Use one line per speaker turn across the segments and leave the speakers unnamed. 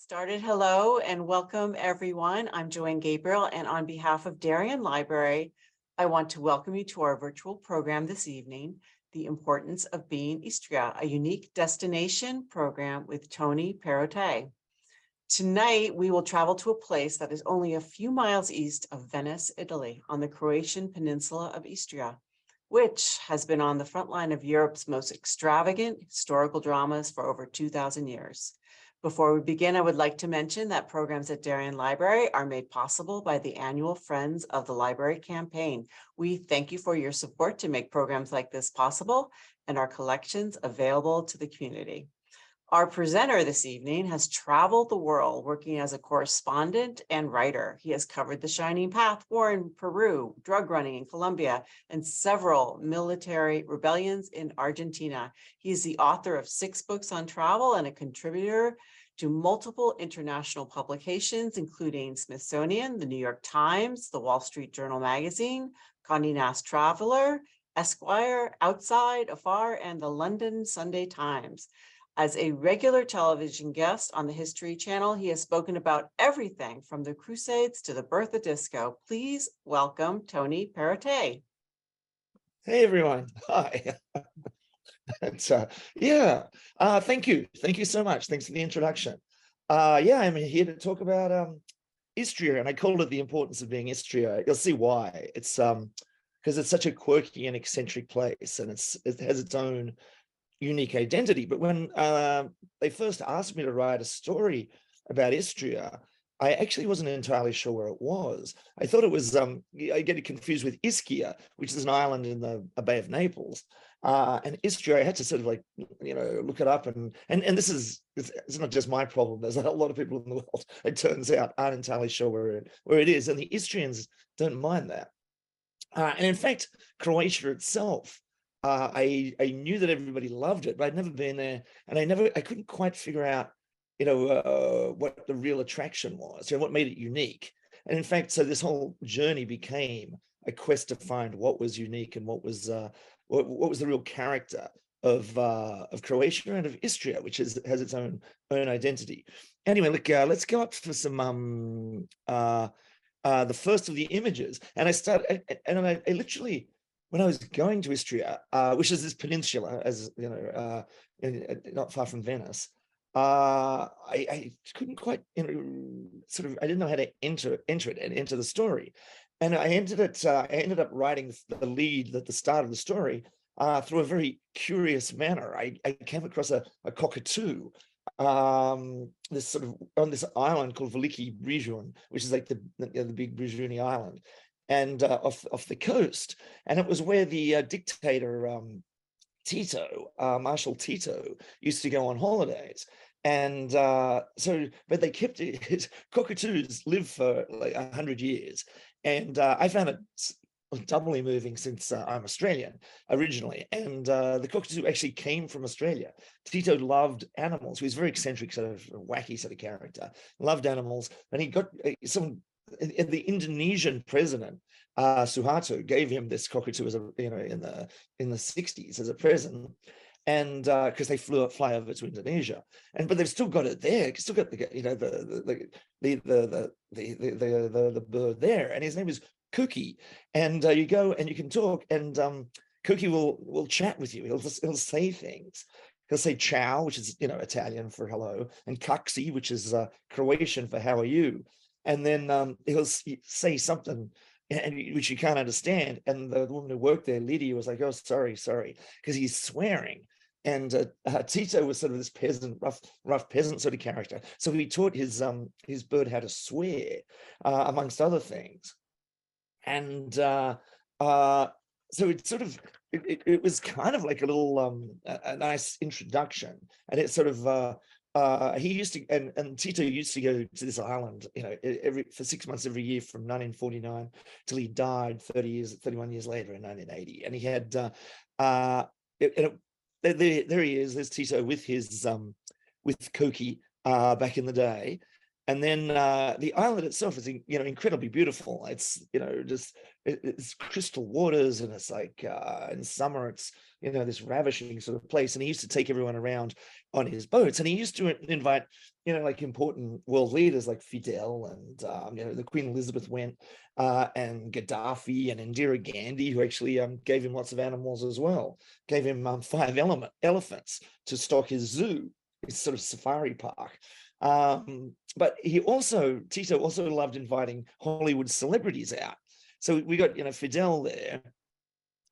Started. Hello and welcome everyone. I'm Joanne Gabriel, and on behalf of Darien Library, I want to welcome you to our virtual program this evening, The Importance of Being Istria, a unique destination program with Tony Perrottet. Tonight, we will travel to a place that is only a few miles east of Venice, Italy, on the Croatian peninsula of Istria, which has been on the front line of Europe's most extravagant historical dramas for over 2,000 years. Before we begin, I would like to mention that programs at Darien Library are made possible by the annual Friends of the Library campaign. We thank you for your support to make programs like this possible and our collections available to the community. Our presenter this evening has traveled the world working as a correspondent and writer. He has covered the Shining Path, war in Peru, drug running in Colombia, and several military rebellions in Argentina. He is the author of 6 books on travel and a contributor to multiple international publications, including Smithsonian, the New York Times, the Wall Street Journal Magazine, Condé Nast Traveler, Esquire, Outside, Afar, and the London Sunday Times. As a regular television guest on the History Channel, he has spoken about everything from the Crusades to the birth of disco. Please welcome Tony Perrottet.
Hey, everyone. Hi. Thank you. Thank you so much. Thanks for the introduction. I'm here to talk about Istria, and I called it The Importance of Being Istria. You'll see why. It's because it's such a quirky and eccentric place, and it has its own unique identity. But when they first asked me to write a story about Istria, I actually wasn't entirely sure where it was. I thought it was, I get it confused with Ischia, which is an island in the Bay of Naples. And Istria, I had to sort of look it up. And this is, it's not just my problem. There's a lot of people in the world, it turns out, aren't entirely sure where it is. And the Istrians don't mind that. And in fact, Croatia itself, I knew that everybody loved it, but I'd never been there, and I couldn't quite figure out, what the real attraction was, what made it unique. And in fact, so this whole journey became a quest to find what was unique and what was the real character of Croatia and of Istria, which has its own identity. Anyway, look, let's go up for some the first of the images, and I literally, when I was going to Istria, which is this peninsula, as you know, not far from Venice, I couldn't quite, I didn't know how to enter it and enter the story, and I ended up writing the lead at the start of the story through a very curious manner. I came across a cockatoo, this sort of on this island called Veliki Brijun, which is like the big Brijuni island, and off the coast, and it was where the dictator Tito, Marshal Tito, used to go on holidays. And but they kept it. Cockatoos live for like 100 years, and I found it doubly moving since I'm Australian originally, and the cockatoo actually came from Australia. Tito loved animals. He was a very eccentric, sort of wacky sort of character. Loved animals, and he got the Indonesian president Suharto gave him this cockatoo as in the 60s as a present, and because they fly over to Indonesia, but they've still got it there. Still got the bird there, and his name is Cookie. And you go and you can talk, and Cookie will chat with you. He'll say things. He'll say ciao, which is Italian for hello, and kaksi, which is Croatian for how are you. And then he'll say something which you can't understand. And the woman who worked there, Lydia, was like, "Oh, sorry," because he's swearing. And Tito was sort of this peasant, rough peasant sort of character. So he taught his bird how to swear, amongst other things. And so it was kind of like a little a nice introduction. And it sort of he used to, and Tito used to go to this island, for 6 months every year from 1949 till he died 31 years later in 1980. And he had there he is. There's Tito with his with Koki back in the day. And then the island itself is incredibly beautiful. It's just it's crystal waters, and it's like in summer it's, you know, this ravishing sort of place. And he used to take everyone around on his boats, and he used to invite, you know, like important world leaders like Fidel, and you know, the Queen Elizabeth went, and Gaddafi and Indira Gandhi, who actually gave him lots of animals as well, gave him 5 elephants to stock his zoo, his sort of safari park. But Tito also loved inviting Hollywood celebrities out. So we got, you know, Fidel there,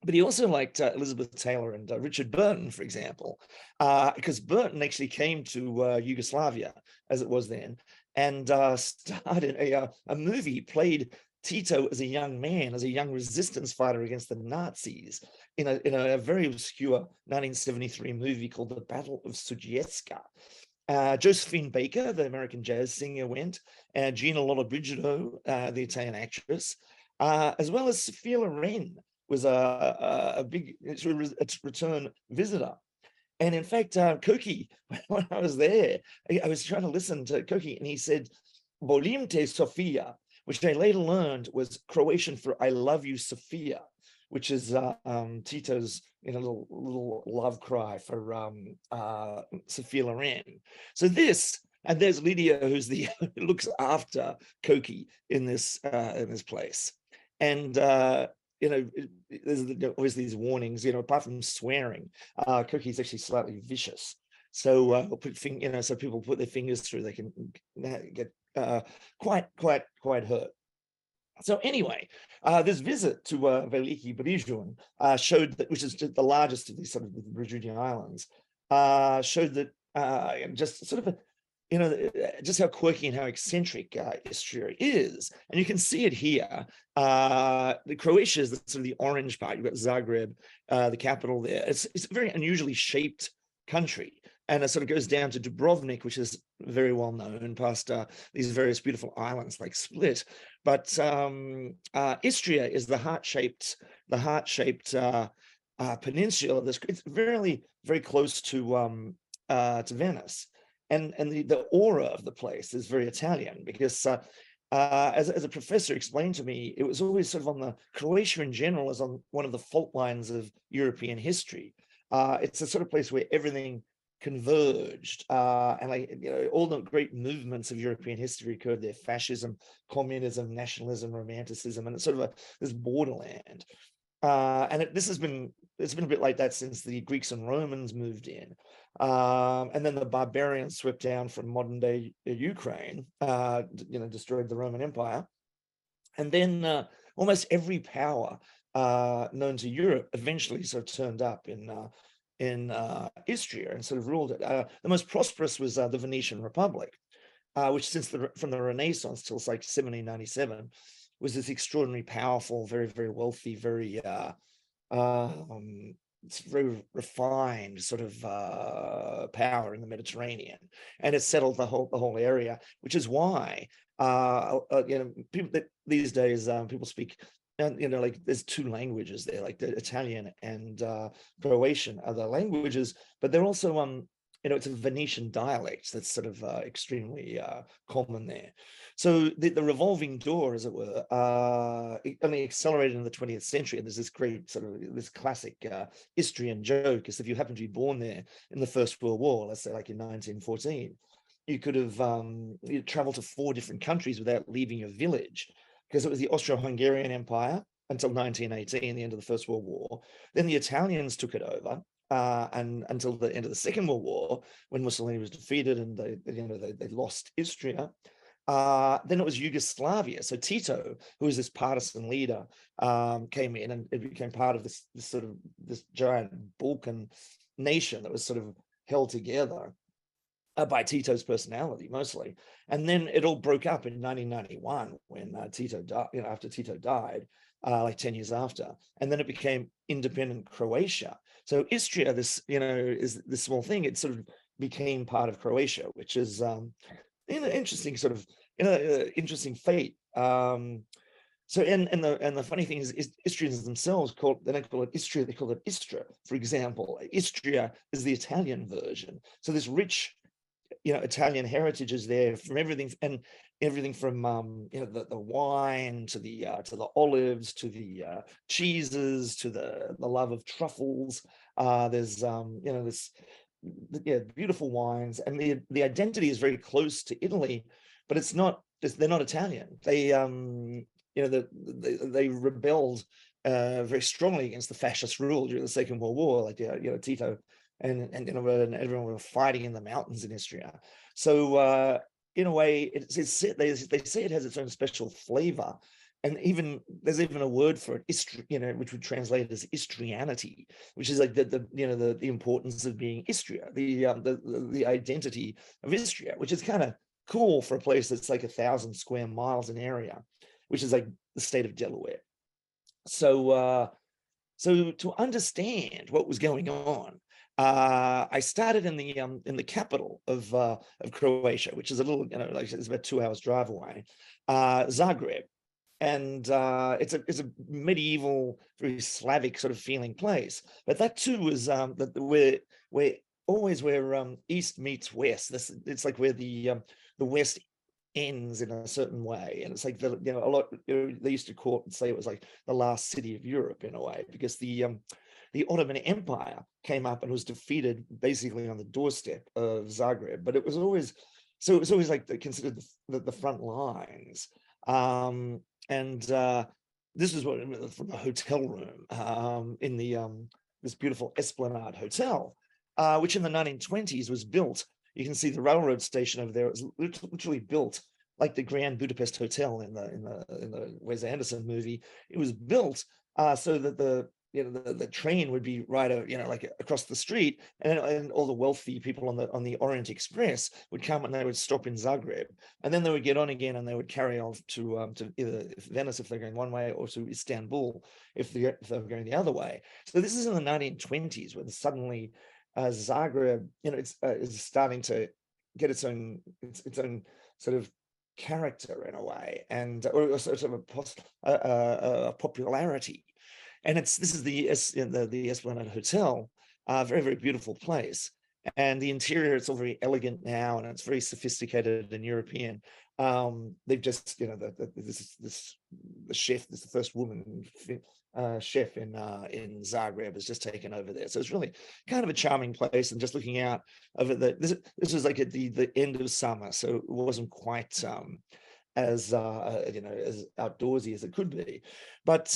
but he also liked Elizabeth Taylor and Richard Burton, for example, because Burton actually came to Yugoslavia, as it was then, and started a movie, played Tito as a young man, as a young resistance fighter against the Nazis in a very obscure 1973 movie called The Battle of Sujecka. Josephine Baker, the American jazz singer, went, and Gina Lollobrigida, the Italian actress, as well as Sophia Loren was a big return visitor. And in fact, Koki, when I was there, I was trying to listen to Koki, and he said, "Volimte Sofia," which I later learned was Croatian for "I love you, Sophia," which is Tito's, you know, little love cry for Sophia Loren. So this, and there's Lydia, who's the looks after Koki in this place, and you know, there's always these warnings. You know, apart from swearing, Koki's actually slightly vicious. So you know, so people put their fingers through, they can get quite hurt. So anyway, this visit to Veliki Brižun showed that, which is the largest of these sort of the Brižunian islands, showed that just sort of you know, just how quirky and how eccentric Istria is. And you can see it here. The Croatia is the sort of the orange part. You've got Zagreb, the capital there. It's a very unusually shaped country. And it sort of goes down to Dubrovnik, which is very well known, past these various beautiful islands like Split. But Istria is the heart-shaped peninsula. It's very, very close to Venice. And the aura of the place is very Italian, because as a professor explained to me, it was always sort of on the Croatia in general as on one of the fault lines of European history. It's a sort of place where everything converged, and like, you know, all the great movements of European history occurred there: fascism, communism, nationalism, romanticism, and it's sort of this borderland. And it's been a bit like that since the Greeks and Romans moved in, and then the barbarians swept down from modern day Ukraine, you know, destroyed the Roman Empire, and then almost every power known to Europe eventually sort of turned up in Istria and sort of ruled it. The most prosperous was the Venetian Republic, which from the Renaissance till like 1797 was this extraordinarily powerful, very, very wealthy, very it's very refined sort of power in the Mediterranean, and it settled the whole area, which is why you know, people these days people speak, and you know, like there's 2 languages there, like the Italian and Croatian are the languages, but they're also you know, it's a Venetian dialect that's sort of extremely common there. So the revolving door, as it were, it only accelerated in the 20th century. And there's this great sort of this classic Istrian joke, is if you happen to be born there in the First World War, let's say like in 1914, you could have traveled to 4 different countries without leaving your village, because it was the Austro-Hungarian Empire until 1918, the end of the First World War. Then the Italians took it over. And until the end of the Second World War, when Mussolini was defeated and they lost Istria. Then it was Yugoslavia. So Tito, who was this partisan leader, came in, and it became part of this giant Balkan nation that was sort of held together by Tito's personality mostly. And then it all broke up in 1991 when Tito died, you know, after Tito died, like 10 years after, and then it became independent Croatia. So Istria, this, you know, is this small thing. It sort of became part of Croatia, which is you know, interesting sort of, you know, interesting fate. So and the funny thing is Istrians themselves they don't call it Istria, they call it Istra. For example, Istria is the Italian version. So this rich, you know, Italian heritage is there from everything, and everything from the wine to the olives to the cheeses to the love of truffles. There's this beautiful wines, and the identity is very close to Italy, but they're not Italian. They they rebelled very strongly against the fascist rule during the Second World War, like Tito and everyone were fighting in the mountains in Istria. So in a way, they say it has its own special flavor, and there's even a word for it, which would translate as Istrianity, which is like the importance of being Istria, the identity of Istria, which is kind of cool for a place that's like 1,000 square miles in area, which is like the state of Delaware. So to understand what was going on, I started in the capital of Croatia, which is a little, like it's about 2 hours drive away, Zagreb. And it's a medieval, very Slavic sort of feeling place. But that too was where always where east meets west. It's like where the west ends in a certain way, and it's like a lot. They used to say it was like the last city of Europe in a way, because the Ottoman Empire came up and was defeated basically on the doorstep of Zagreb. But it was always like considered the front lines. And this is what from a hotel room in this beautiful Esplanade Hotel, which in the 1920s was built. You can see the railroad station over there. It was literally built like the Grand Budapest Hotel in the Wes Anderson movie. It was built so that the train would be right, like across the street, and all the wealthy people on the Orient Express would come and they would stop in Zagreb, and then they would get on again and they would carry on to either Venice if they're going one way, or to Istanbul if they were going the other way. So this is in the 1920s when suddenly Zagreb, is starting to get its own sort of character in a way, and or sort of a popularity. And this is the Esplanade Hotel, very, very beautiful place. And the interior, it's all very elegant now, and it's very sophisticated and European. They've just, the chef, the first woman chef in Zagreb has just taken over there. So it's really kind of a charming place. And just looking out over this was like at the end of summer, so it wasn't quite as as outdoorsy as it could be. But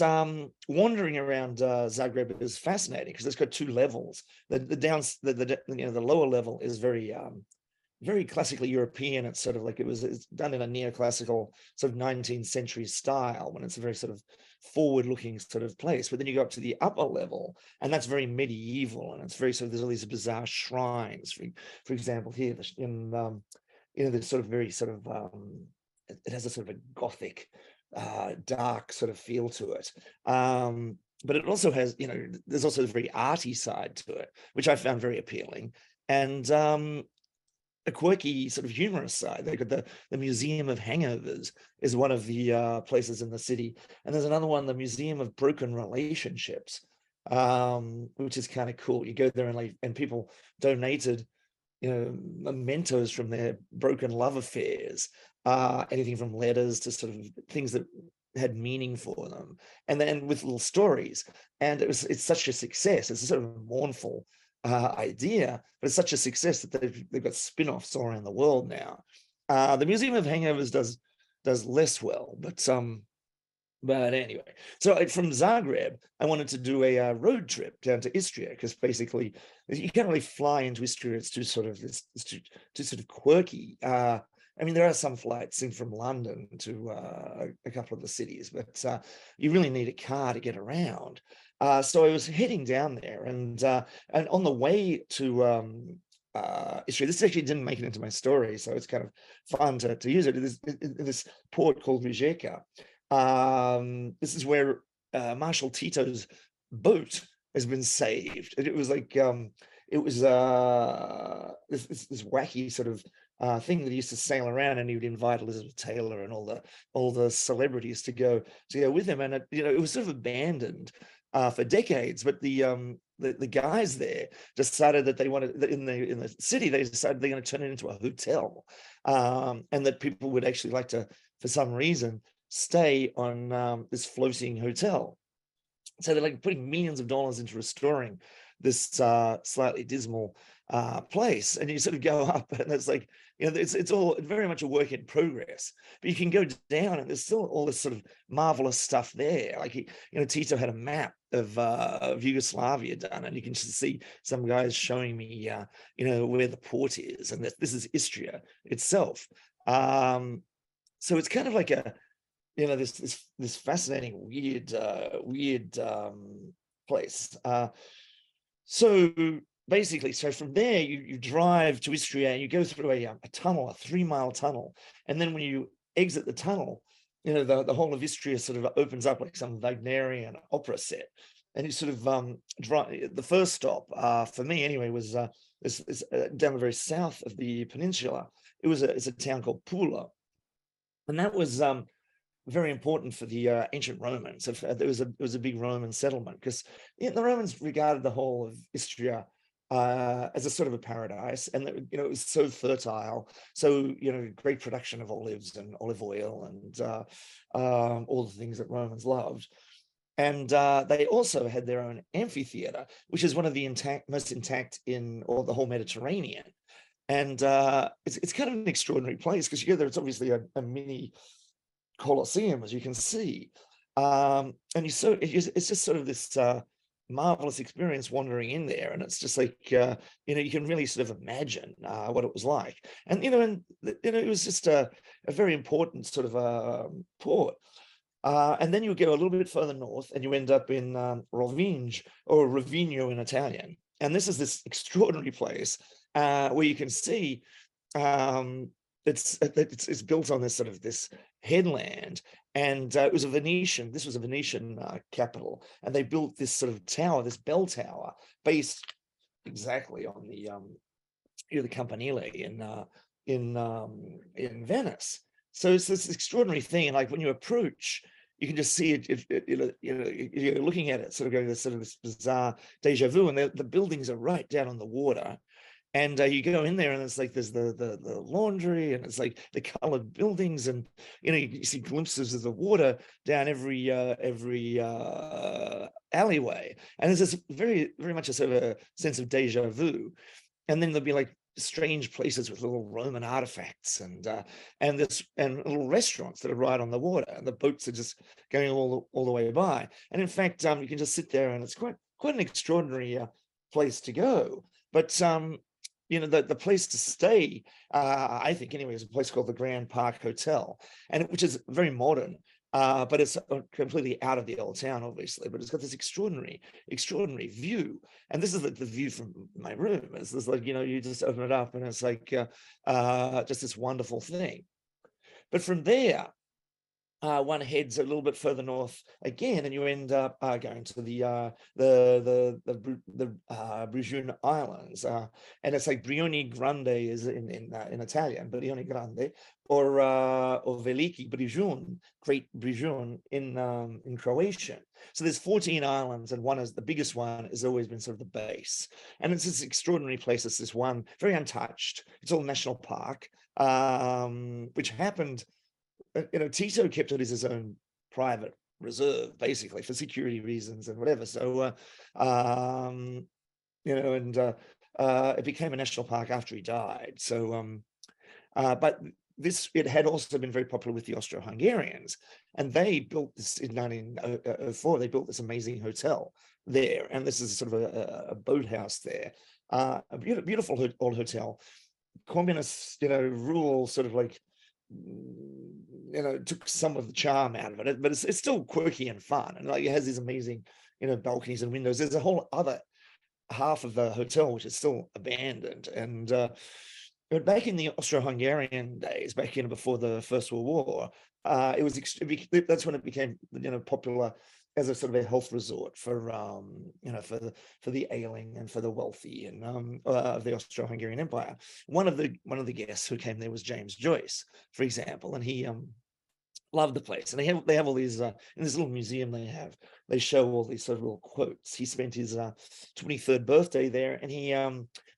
wandering around Zagreb is fascinating because it's got two levels. The lower level is very very classically European. It's sort of like it's done in a neoclassical sort of 19th century style, when it's a very sort of forward-looking sort of place. But then you go up to the upper level, and that's very medieval, and it's very sort of, there's all these bizarre shrines. For example, here in there's sort of very sort of it has a sort of a Gothic, dark sort of feel to it. But it also has, there's also a very arty side to it, which I found very appealing. And a quirky sort of humorous side. They've got the Museum of Hangovers is one of the places in the city. And there's another one, the Museum of Broken Relationships, which is kind of cool. You go there and people donated, mementos from their broken love affairs, anything from letters to sort of things that had meaning for them, and then with little stories. And it's such a success. It's a sort of mournful idea, but it's such a success that they've got spin-offs all around the world now. The Museum of Hangovers does less well, but anyway, so from Zagreb, I wanted to do a road trip down to Istria, because basically you can't really fly into Istria. It's too sort of quirky. I mean, there are some flights in from London to a couple of the cities, but you really need a car to get around. So I was heading down there, and on the way to Istria, this actually didn't make it into my story, so it's kind of fun to use it. This port called Rijeka. This is where Marshal Tito's boat has been saved. It was like this wacky sort of thing that he used to sail around, and he would invite Elizabeth Taylor and all the celebrities to go with him. And it was sort of abandoned for decades. But the guys there decided that they wanted, in the city, they decided they're going to turn it into a hotel, and that people would actually like to, for some reason, stay on this floating hotel. So they're like putting millions of dollars into restoring this slightly dismal place. And you sort of go up, and it's like, it's all very much a work in progress. But you can go down, and there's still all this sort of marvelous stuff there. Like, Tito had a map of Yugoslavia done, and you can just see some guys showing me, where the port is, and this is Istria itself. So it's kind of like a, this fascinating, weird place. So basically, from there you drive to Istria, and you go through a tunnel, a 3-mile tunnel, and then when you exit the tunnel, the whole of Istria sort of opens up like some Wagnerian opera set, and you sort of drive. The first stop for me anyway was this down the very south of the peninsula. It's a town called Pula, and that was very important for the ancient Romans. It was a big Roman settlement, because the Romans regarded the whole of Istria as a sort of a paradise, and it was so fertile, so great production of olives and olive oil and all the things that Romans loved. And they also had their own amphitheater, which is one of the most intact in all the whole Mediterranean. And it's kind of an extraordinary place, because you go there, it's obviously a mini Colosseum, as you can see, and it's just sort of this marvelous experience wandering in there, and it's just like you can really sort of imagine what it was like, and it was just a very important sort of port. And then you go a little bit further north, and you end up in Rovinj, or Rovigno in Italian, and this is this extraordinary place where you can see. It's built on this sort of this headland, and it was a Venetian. This was a Venetian capital, and they built this sort of tower, this bell tower, based exactly on the Campanile in Venice. So it's this extraordinary thing, and like when you approach, you can just see it. You're looking at it, sort of going this sort of this bizarre deja vu, and the buildings are right down on the water. And you go in there, and it's like there's the laundry, and it's like the colored buildings, and you see glimpses of the water down every alleyway, and there's this very, very much a sort of a sense of deja vu. And then there'll be like strange places with little Roman artifacts, and little restaurants that are right on the water, and the boats are just going all the way by. And in fact, you can just sit there, and it's quite an extraordinary place to go. But the place to stay, I think anyway, is a place called the Grand Park Hotel, and which is very modern, but it's completely out of the old town, obviously. But it's got this extraordinary view, and this is the view from my room. It's just like you just open it up, and it's like just this wonderful thing. But from there, one heads a little bit further north again, and you end up going to the Brigione Islands, and it's like Brioni Grande is in Italian, Brioni Grande, or Veliki Brigione, Great Brigione in Croatian. So there's 14 islands, and the biggest one has always been sort of the base, and it's this extraordinary place. It's this one very untouched. It's all national park, which happened. Tito kept it as his own private reserve, basically, for security reasons and whatever. So, it became a national park after he died. So, but it had also been very popular with the Austro-Hungarians, and they built this in 1904. They built this amazing hotel there, and this is sort of a boathouse there, a beautiful old hotel. Communist, rule sort of like, took some of the charm out of it, but it's still quirky and fun, and like it has these amazing, balconies and windows. There's a whole other half of the hotel which is still abandoned, and but back in the Austro-Hungarian days, back before the First World War, that's when it became popular as a sort of a health resort for for the ailing and for the wealthy, and of the Austro-Hungarian Empire. One of the guests who came there was James Joyce, for example, and he Love the place. And they have all these in this little museum they show all these sort of little quotes. He spent his 23rd birthday there, and he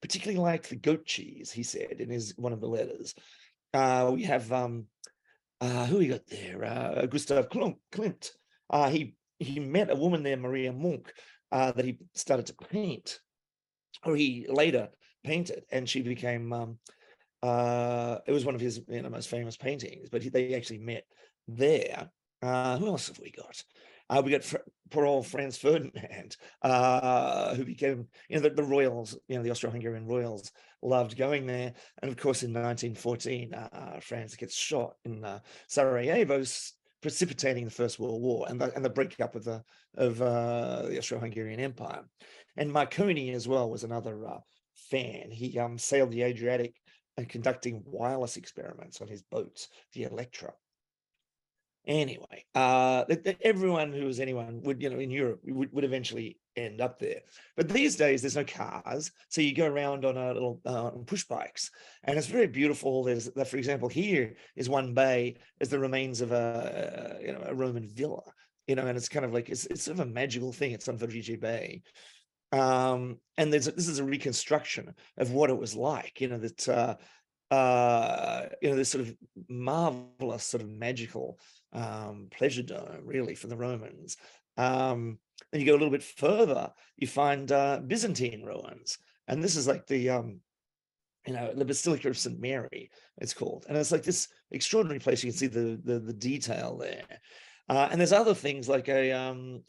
particularly liked the goat cheese, he said in his one of the letters. We have who we got there? Gustav Klimt. He met a woman there, Maria Munch, that he started to paint, or he later painted, and she became it was one of his most famous paintings, but they actually met there. Who else have we got? We got poor old Franz Ferdinand, who became, the royals, the Austro-Hungarian royals loved going there. And of course, in 1914, Franz gets shot in Sarajevo, precipitating the First World War and the breakup of the Austro-Hungarian Empire. And Marconi as well was another fan. He sailed the Adriatic and conducting wireless experiments on his boat, the Electra. Anyway, everyone who was anyone would, in Europe, would eventually end up there. But these days, there's no cars, so you go around on a little push bikes, and it's very beautiful. There's, for example, here is one bay is the remains of a Roman villa, and it's kind of like it's sort of a magical thing. It's on Virice Bay. And this is a reconstruction of what it was like, that this sort of marvelous, sort of magical pleasure dome, really, for the Romans. Then you go a little bit further, you find Byzantine ruins, and this is like the Basilica of St. Mary, it's called, and it's like this extraordinary place. You can see the detail there. And there's other things like an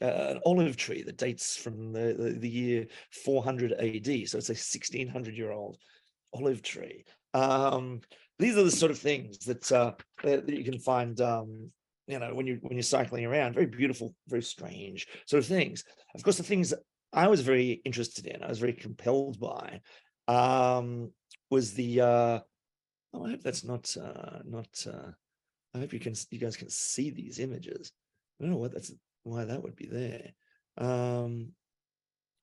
olive tree that dates from the year 400 AD. So it's a 1600-year-old olive tree. These are the sort of things that you can find, when you're cycling around. Very beautiful, very strange sort of things. Of course, the things I was very interested in, I was very compelled by, was the. I hope that's not. I hope you guys can see these images. I don't know why that would be there.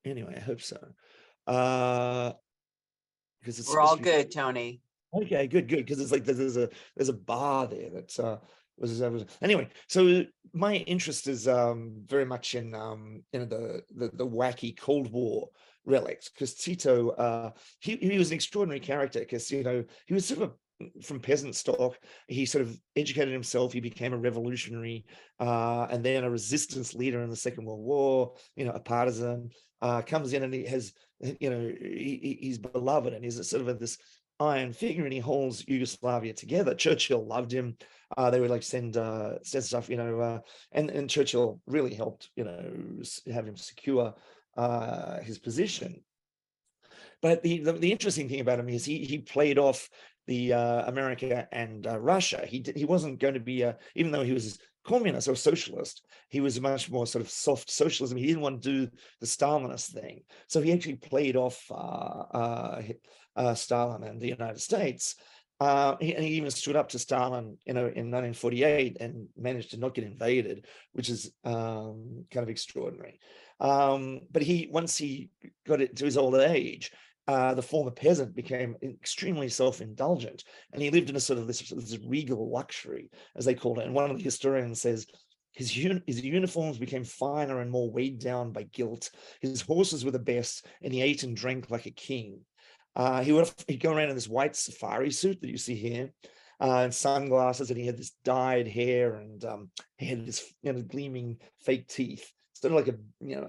Anyway, I hope so. Because it's
We're all good, Tony.
Okay, good, because it's like there's a bar there that was anyway. So my interest is very much in the wacky Cold War relics, because Tito he was an extraordinary character, because he was sort of from peasant stock. He sort of educated himself. He became a revolutionary, and then a resistance leader in the Second World War. A partisan, comes in, and he has, he's beloved, and he's sort of this iron figure, and he holds Yugoslavia together. Churchill loved him. They would like send stuff, and Churchill really helped, have him secure his position. But the interesting thing about him is he played off the America and Russia. He wasn't going to be even though he was communist or socialist, he was much more sort of soft socialism. He didn't want to do the Stalinist thing, so he actually played off Stalin and the United States. He even stood up to Stalin, in 1948, and managed to not get invaded, which is kind of extraordinary. But once he got it to his old age, the former peasant became extremely self-indulgent, and he lived in a sort of this regal luxury, as they called it. And one of the historians says his uniforms became finer and more weighed down by guilt. His horses were the best, and he ate and drank like a king. He'd go around in this white safari suit that you see here, and sunglasses, and he had this dyed hair, and he had this gleaming fake teeth, sort of like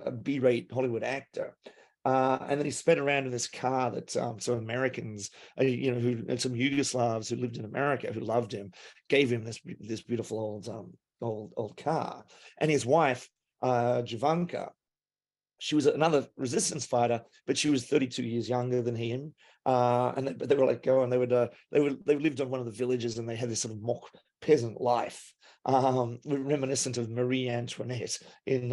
a B-rate Hollywood actor. And then he sped around in this car that some Americans, some Yugoslavs who lived in America, who loved him, gave him this beautiful old car. And his wife, Jovanka, she was another resistance fighter, but she was 32 years younger than him. And they were like going. They lived on one of the villages, and they had this sort of mock peasant life, reminiscent of Marie Antoinette in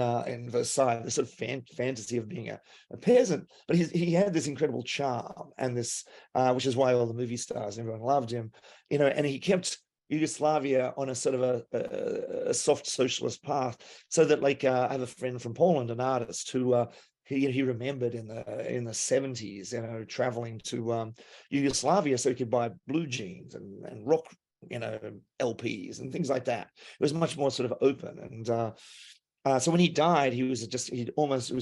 Versailles, the sort of fantasy of being a peasant. But he had this incredible charm, and this, which is why all the movie stars and everyone loved him, and he kept Yugoslavia on a sort of a soft socialist path, so that I have a friend from Poland, an artist, who he remembered in the 70s, traveling to Yugoslavia so he could buy blue jeans and rock LPs and things like that. It was much more sort of open. And so when he died, it was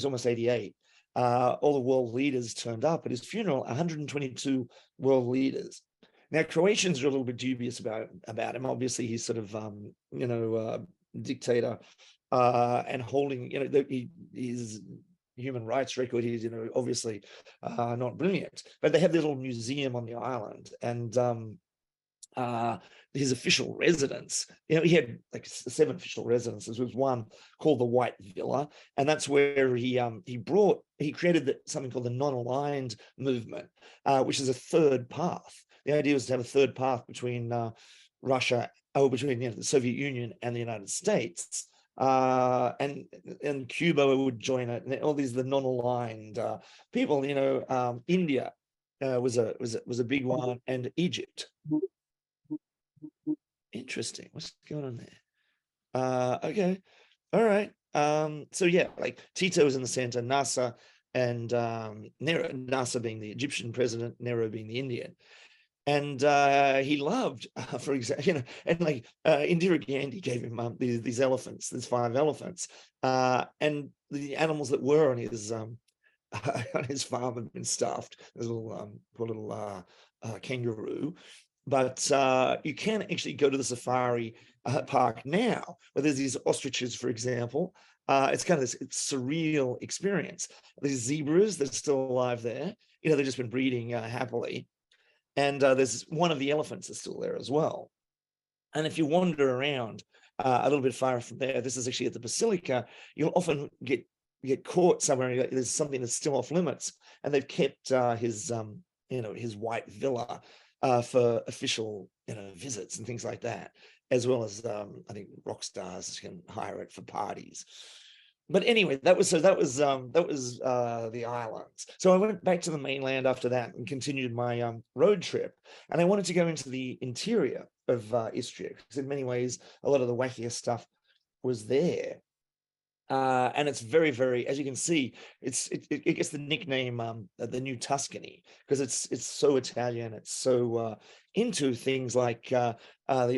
almost 88. All the world leaders turned up at his funeral, 122 world leaders. Now, Croatians are a little bit dubious about him. Obviously, he's sort of, dictator and holding, his human rights record. He's, obviously not brilliant. But they have this little museum on the island, and his official residence, he had like 7 official residences. There was one called the White Villa, and that's where he created something called the non-aligned movement, which is a third path. The idea was to have a third path between between the Soviet Union and the United States, and Cuba would join it, and all these the non-aligned people. India was a big one, and Egypt. Interesting. What's going on there? Okay. All right. So yeah, like Tito was in the center, Nasser and Nero, Nasser being the Egyptian president, Nero being the Indian. And he loved, for example, and like Indira Gandhi gave him these elephants, these 5 elephants, and the animals that were on his farm had been stuffed. There's a poor little kangaroo. But you can actually go to the safari park now, where there's these ostriches, for example. It's kind of this surreal experience. These zebras that are still alive there, they've just been breeding happily. And there's one of the elephants that's still there as well. And if you wander around a little bit far from there, this is actually at the Basilica, you'll often get caught somewhere. There's something that's still off limits, and they've kept his White Villa for official visits and things like that, as well as I think rock stars can hire it for parties. But anyway, that was the islands. So I went back to the mainland after that and continued my road trip, and I wanted to go into the interior of Istria, because in many ways a lot of the wackiest stuff was there. And it's very, very, as you can see, it gets the nickname the New Tuscany, because it's so Italian. It's so into things like the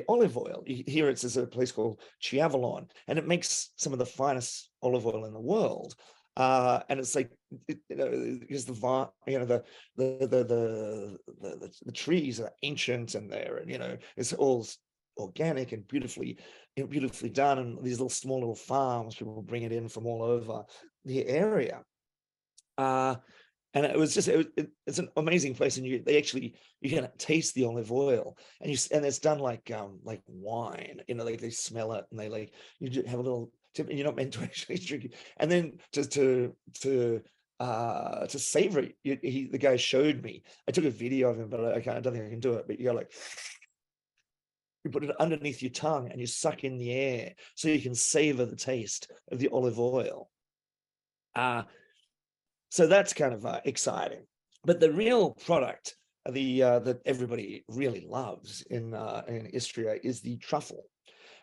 olive oil. Here it's a place called Chiavolon, and it makes some of the finest olive oil in the world. And it's like, because the trees are ancient, and it's all organic and beautifully done, and these small little farms, people bring it in from all over the area. And it was just it's an amazing place, and you can taste the olive oil, and it's done like wine, they smell it, and you have a little tip, and you're not meant to actually drink it, and then to savor it. The guy showed me. I took a video of him, but I don't think I can do it. But you go you put it underneath your tongue and you suck in the air so you can savor the taste of the olive oil. So that's kind of exciting. But the real product that everybody really loves in Istria is the truffle.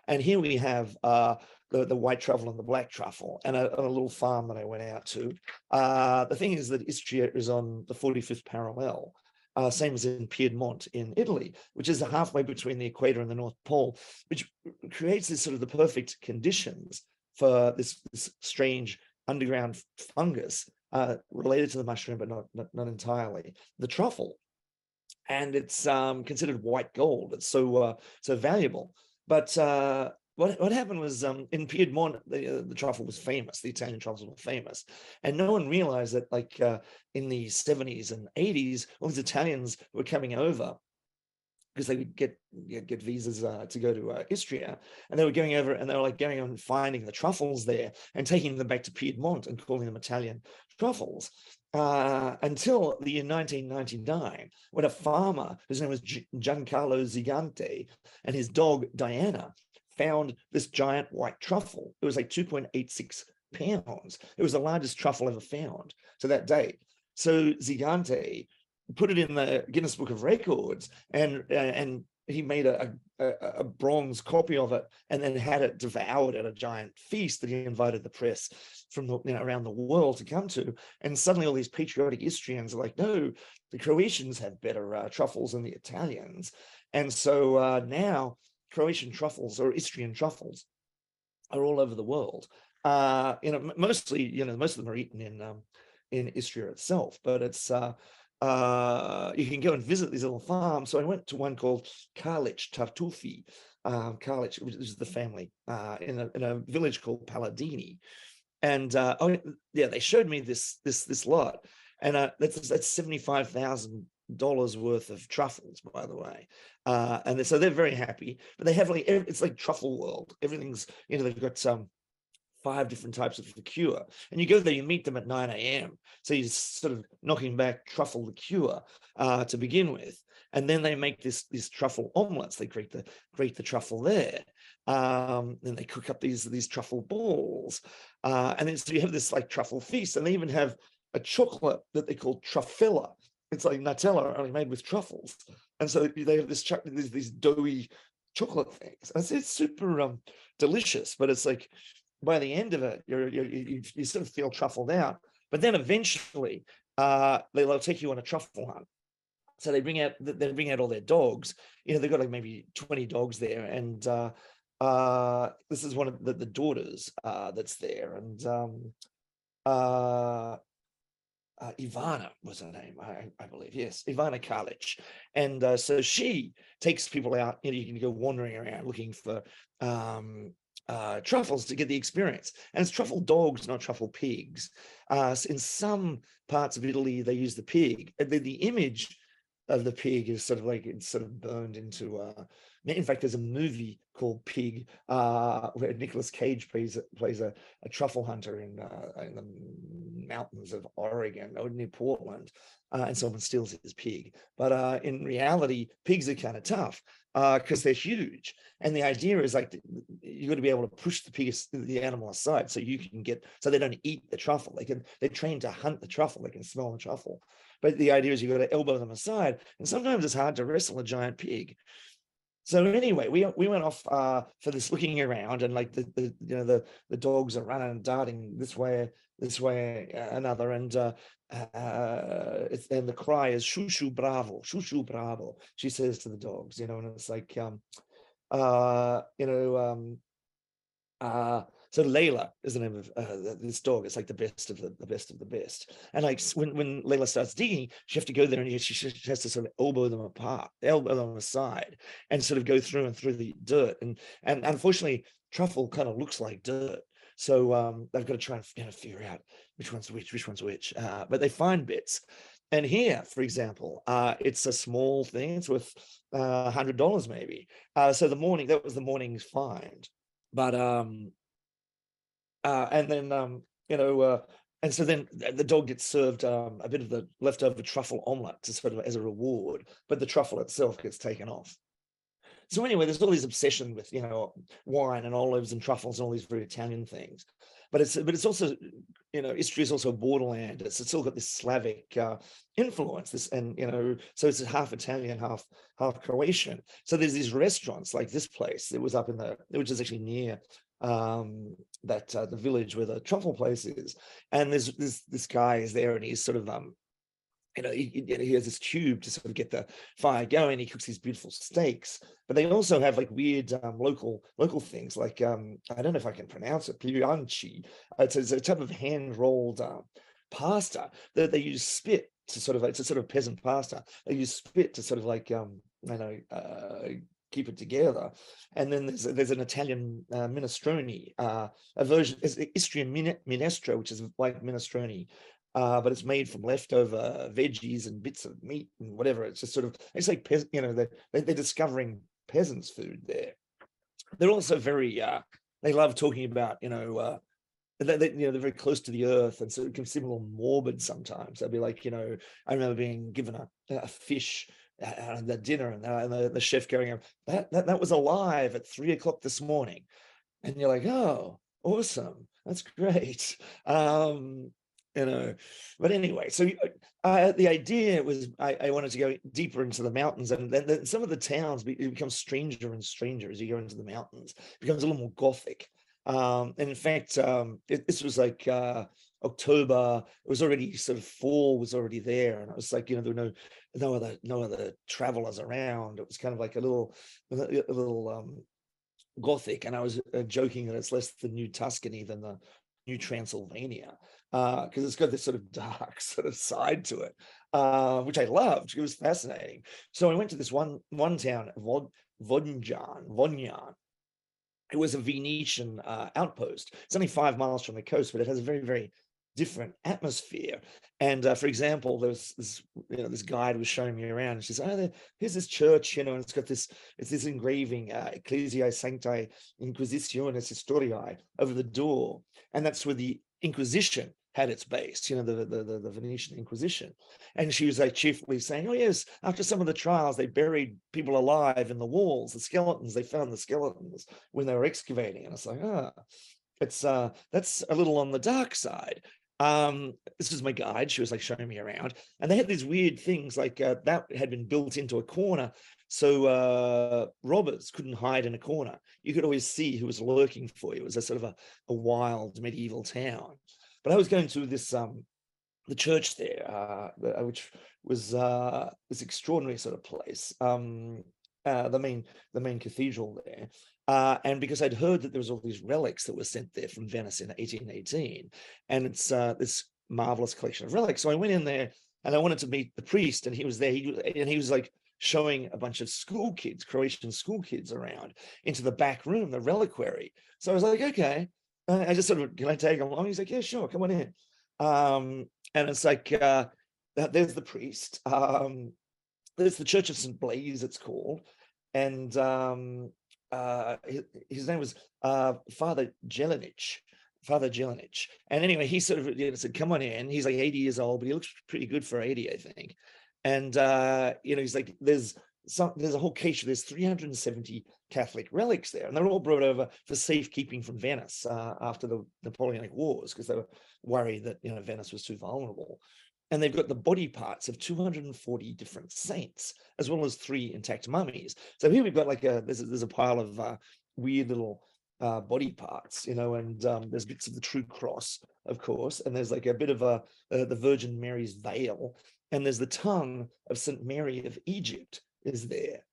And here we have the white truffle and the black truffle, and a little farm that I went out to. The thing is that Istria is on the 45th parallel. Same as in Piedmont in Italy, which is halfway between the equator and the North Pole, which creates this sort of the perfect conditions for this strange underground fungus related to the mushroom, but not entirely, the truffle. And it's considered white gold. It's so valuable. But what happened was in Piedmont, the truffle was famous. The Italian truffles were famous, and no one realized that, in the 70s and 80s, all these Italians were coming over because they would get visas to go to Istria, and they were going over, and they were going and finding the truffles there and taking them back to Piedmont and calling them Italian truffles. Until the year 1999, when a farmer whose name was Giancarlo Zigante and his dog Diana found this giant white truffle. It was like 2.86 pounds. It was the largest truffle ever found to that date. So Zigante put it in the Guinness Book of Records, and he made a bronze copy of it, and then had it devoured at a giant feast that he invited the press from around the world to come to. And suddenly all these patriotic Istrians are like, no, the Croatians have better truffles than the Italians. And so now Croatian truffles or Istrian truffles are all over the world. Mostly, most of them are eaten in Istria itself, but it's you can go and visit these little farms. So I went to one called Karlic Tartufi, Karlic, which is the family in a village called Paladini, and they showed me this lot, and that's $75,000 worth of truffles, by the way, and so they're very happy. But they have it's like truffle world. Everything's they've got 5 different types of liqueur, and you go there, you meet them at 9 a.m. So you're sort of knocking back truffle liqueur to begin with, and then they make these truffle omelets. They grate the truffle there, then they cook up these truffle balls, and then so you have this like truffle feast, and they even have a chocolate that they call truffella. It's like Nutella only made with truffles, and so they have these doughy chocolate things. And it's super delicious, but it's like, by the end of it, you sort of feel truffled out. But then eventually, they'll take you on a truffle hunt. So they bring out all their dogs. They've got like maybe 20 dogs there, and this is one of the daughters that's there, and Ivana was her name, I believe. Yes, Ivana Karlic. And so she takes people out. You can go wandering around looking for truffles to get the experience. And it's truffle dogs, not truffle pigs. In some parts of Italy, they use the pig. The image of the pig is sort of like it's sort of burned into in fact, there's a movie called Pig where Nicolas Cage plays a truffle hunter in the mountains of Oregon or near Portland, and someone steals his pig. But in reality, pigs are kind of tough because they're huge, and the idea is like you got to be able to push the animal aside so they don't eat the truffle. They're trained to hunt the truffle. They can smell the truffle. But the idea is you got to elbow them aside, and sometimes it's hard to wrestle a giant pig. So anyway, we went off for this looking around, and like the dogs are running and darting this way, another, and the cry is "Shushu bravo, shushu bravo." She says to the dogs, and it's like so Layla is the name of this dog. It's like the best of the best. And like when Layla starts digging, she has to go there, and she has to sort of elbow them aside, and sort of go through the dirt. And unfortunately, truffle kind of looks like dirt. So they've got to try and figure out which one's which. But they find bits. And here, for example, it's a small thing. It's worth $100 maybe. So that was the morning's find. But and then and so then the dog gets served a bit of the leftover truffle omelet to sort of as a reward, but the truffle itself gets taken off. So anyway, there's all these obsession with wine and olives and truffles and all these very Italian things, but it's also Istria is also a borderland. It's still got this Slavic influence. So it's half Italian, half Croatian. So there's these restaurants like this place. It was which is actually near the village where the truffle place is, and there's this guy is there, and he's sort of he has this tube to sort of get the fire going. He cooks these beautiful steaks, but they also have like weird local things like I don't know if I can pronounce it, pianchi. It's a type of hand rolled pasta that they use spit to sort of it's a sort of peasant pasta. They use spit to sort of like keep it together. And then there's an Italian minestrone, a version is Istrian minestrone, which is like minestrone. But it's made from leftover veggies and bits of meat and whatever. It's just sort of, it's like, they're discovering peasants' food there. They're also very, they love talking about, they're very close to the earth, and so it can seem a little morbid sometimes. They'll be like, I remember being given a fish at the dinner, and the chef going, that was alive at 3 o'clock this morning. And you're like, oh, awesome. That's great. But anyway, so the idea was I wanted to go deeper into the mountains, and then some of the towns become stranger and stranger as you go into the mountains. It becomes a little more Gothic. And in fact, this was like October. It was already sort of fall was already there, and I was like, there were no other travelers around. It was kind of like a little Gothic, and I was joking that it's less the New Tuscany than the New Transylvania, because it's got this sort of dark sort of side to it, which I loved. It was fascinating. So I went to this one town, Vodnjan. It was a Venetian outpost. It's only 5 miles from the coast, but it has a very, very different atmosphere. And for example, there was this guide was showing me around, and she said, here's this church, and it's got this engraving, Ecclesiae Sanctae Inquisitionis Historiae, over the door, and that's where the Inquisition had its base, the Venetian Inquisition. And she was like cheerfully saying, oh yes, after some of the trials, they buried people alive in the walls, the skeletons, they found the skeletons when they were excavating. And it's like, it's that's a little on the dark side. This is my guide. She was like showing me around, and they had these weird things like that had been built into a corner, so robbers couldn't hide in a corner. You could always see who was lurking for you. It was a sort of a wild medieval town. But I was going to this the church there, which was this extraordinary sort of place, the main cathedral there. And because I'd heard that there was all these relics that were sent there from Venice in 1818, and it's this marvelous collection of relics. So I went in there and I wanted to meet the priest, and he was there. He was like showing a bunch of school kids, Croatian school kids, around into the back room, the reliquary. So I was like, okay. I just sort of, can I tag along? He's like, yeah, sure, come on in. And it's like, there's the priest. There's the Church of St. Blaise, it's called. And his name was Father Jelenic. And anyway, he sort of said, come on in. He's like 80 years old, but he looks pretty good for 80, I think. And he's like, there's a whole cache. There's 370 Catholic relics there, and they're all brought over for safekeeping from Venice after the Napoleonic Wars, because they were worried that Venice was too vulnerable. And they've got the body parts of 240 different saints, as well as 3 intact mummies. So here we've got like there's a pile of weird little body parts, and there's bits of the True Cross, of course, and there's like a bit of the Virgin Mary's veil, and there's the tongue of St. Mary of Egypt is there.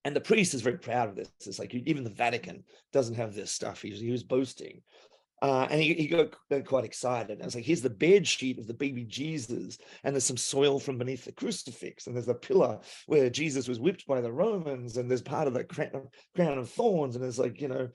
And the priest is very proud of this. It's like even the Vatican doesn't have this stuff. He was boasting. And he got quite excited. And I was like, here's the bed sheet of the baby Jesus, and there's some soil from beneath the crucifix, and there's the pillar where Jesus was whipped by the Romans, and there's part of the crown of thorns, and there's like, and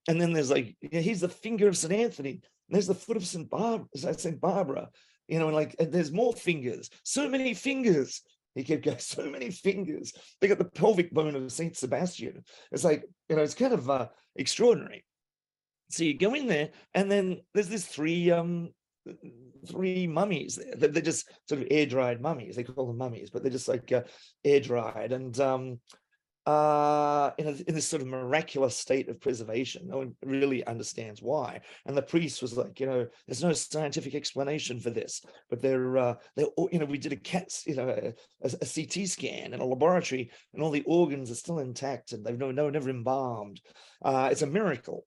then there's like, here's the finger of St. Anthony, and there's the foot of St. Barbara, and there's more fingers, so many fingers. He kept going, so many fingers. They got the pelvic bone of St. Sebastian. It's like, it's kind of extraordinary. So you go in there, and then there's this 3 mummies there. They're just sort of air-dried mummies. They call them mummies, but they're just like air-dried, and in this sort of miraculous state of preservation. No one really understands why. And the priest was like, there's no scientific explanation for this, but they're we did a CT scan in a laboratory, and all the organs are still intact, and they've never embalmed. It's a miracle.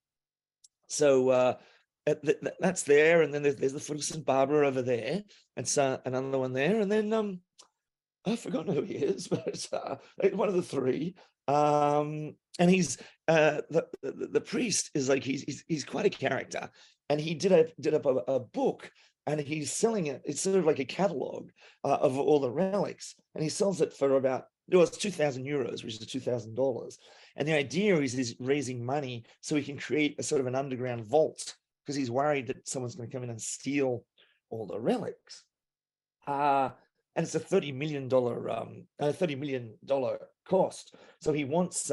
So that's there, and then there's the foot of St. Barbara over there, and another one there, and then I've forgotten who he is, but one of the 3. And he's the priest is like he's quite a character, and he did up a book, and he's selling it. It's sort of like a catalog of all the relics, and he sells it for about, it's 2,000 euros, which is $2,000. And the idea is he's raising money so he can create a sort of an underground vault, because he's worried that someone's going to come in and steal all the relics. And it's a $30 million cost. So he wants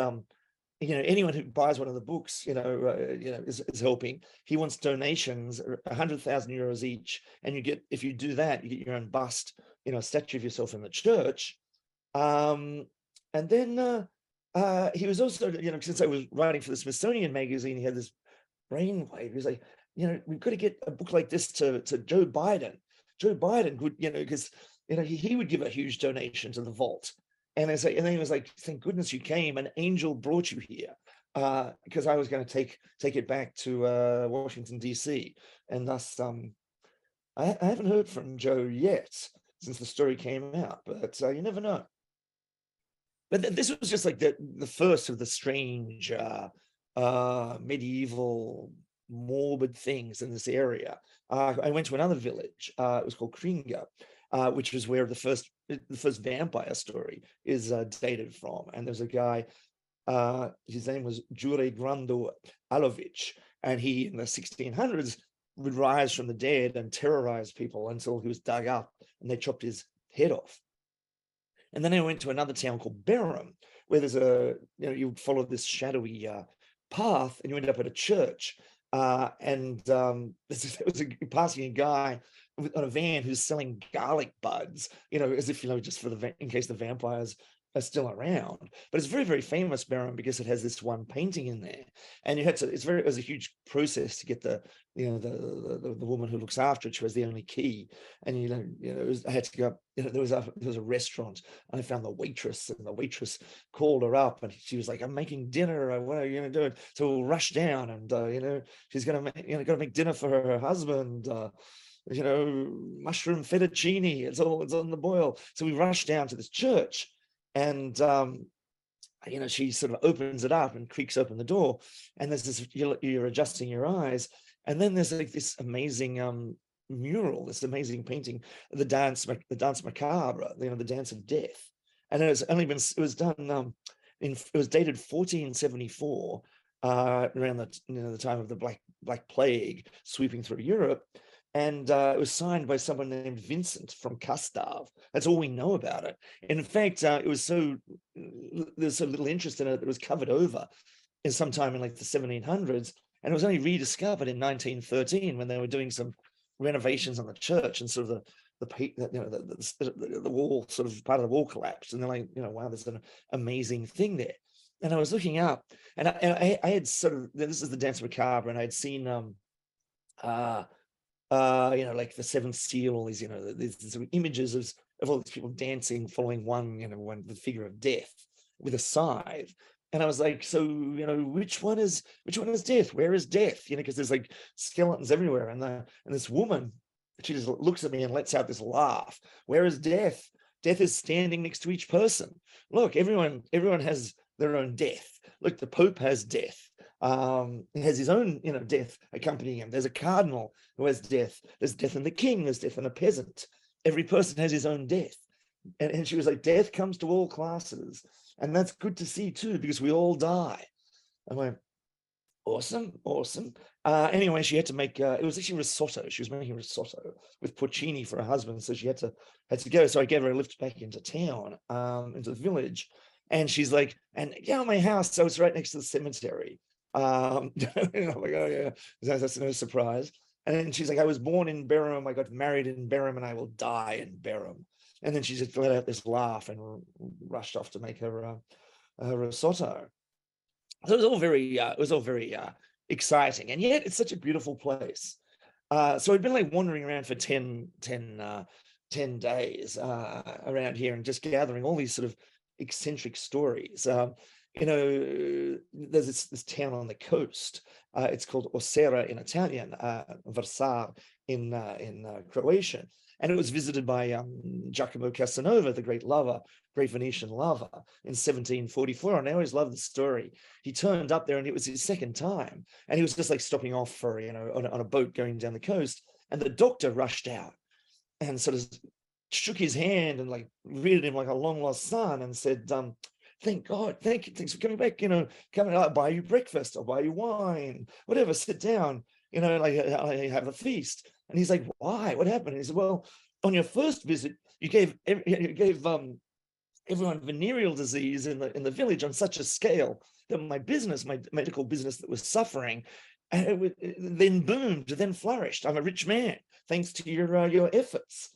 anyone who buys one of the books, is helping. He wants donations, 100,000 euros each, and if you do that, you get your own bust, a statue of yourself in the church. And then he was also, since I was writing for the Smithsonian Magazine, he had this brainwave. He was like, we've got to get a book like this to Joe Biden. Joe Biden would, because he would give a huge donation to the vault. And then he was like, thank goodness you came. An angel brought you here. because I was going to take it back to Washington, D.C. And thus, I haven't heard from Joe yet since the story came out, but you never know. But this was just like the first of the strange medieval morbid things in this area. I went to another village. It was called Kringa, which was where the first vampire story is dated from. And there's a guy, his name was Jure Grando Alovic, and he in the 1600s would rise from the dead and terrorize people until he was dug up and they chopped his head off. And then I went to another town called Berham, where there's you follow this shadowy path and you end up at a church. There was passing a guy on a van who's selling garlic buds, as if, just in case the vampires are still around. But it's very, very famous, Berham, because it has this one painting in there. And it was a huge process to get the woman who looks after it. She was the only key. And, I had to go up, there was a restaurant, and I found the waitress, and the waitress called her up, and she was like, I'm making dinner. What are you going to do? So we'll rush down, and, she's going to make dinner for her husband, mushroom fettuccine. It's on the boil. So we rushed down to this church, and she sort of opens it up and creaks open the door, and there's this, you're adjusting your eyes, and then there's like this amazing mural, this amazing painting, the dance macabre, the dance of death. And it was dated 1474, around the time of the Black Plague sweeping through Europe. And it was signed by someone named Vincent from Gustav. That's all we know about it. And in fact, there's so little interest in it that it was covered over in sometime in like the 1700s. And it was only rediscovered in 1913 when they were doing some renovations on the church, and sort of the wall, sort of part of the wall collapsed. And they're like, wow, there's an amazing thing there. And I was looking up, and I had sort of, this is the Dance Macabre, and I had seen like the Seventh Seal, all these, these sort of images of all these people dancing, following the figure of death with a scythe. And I was like, so, which one is death? Where is death? Because there's like skeletons everywhere. And this woman, she just looks at me and lets out this laugh. Where is death? Death is standing next to each person. Look, everyone has their own death. Look, the Pope has death. He has his own, death accompanying him. There's a cardinal who has death. There's death in the king. There's death in a peasant. Every person has his own death. And she was like, death comes to all classes. And that's good to see too, because we all die. I went, awesome. Anyway, she had to make, it was actually risotto. She was making risotto with porcini for her husband. So she had to go. So I gave her a lift back into town, into the village. And she's like, and my house, so it's right next to the cemetery. I'm like, oh yeah, that's no surprise. And then she's like, I was born in Berham, I got married in Berham, and I will die in Berham. And then she just let out this laugh and rushed off to make her risotto. So it was all very exciting, and yet it's such a beautiful place. So I'd been like wandering around for 10 days around here, and just gathering all these sort of eccentric stories. There's this town on the coast. It's called Osera in Italian, Varsar in Croatian. And it was visited by Giacomo Casanova, the great Venetian lover, in 1744. And I always love the story. He turned up there, and it was his second time. And he was just like stopping off for, on a boat going down the coast. And the doctor rushed out and sort of shook his hand and like greeted him like a long lost son, and said, thank God, thanks for coming back, I'll buy you breakfast, I'll buy you wine, whatever, sit down, like I have a feast. And he's like, why? What happened? And he said, well, on your first visit, you gave everyone venereal disease in the village on such a scale that my medical business that was suffering, and it then boomed, then flourished. I'm a rich man thanks to your efforts.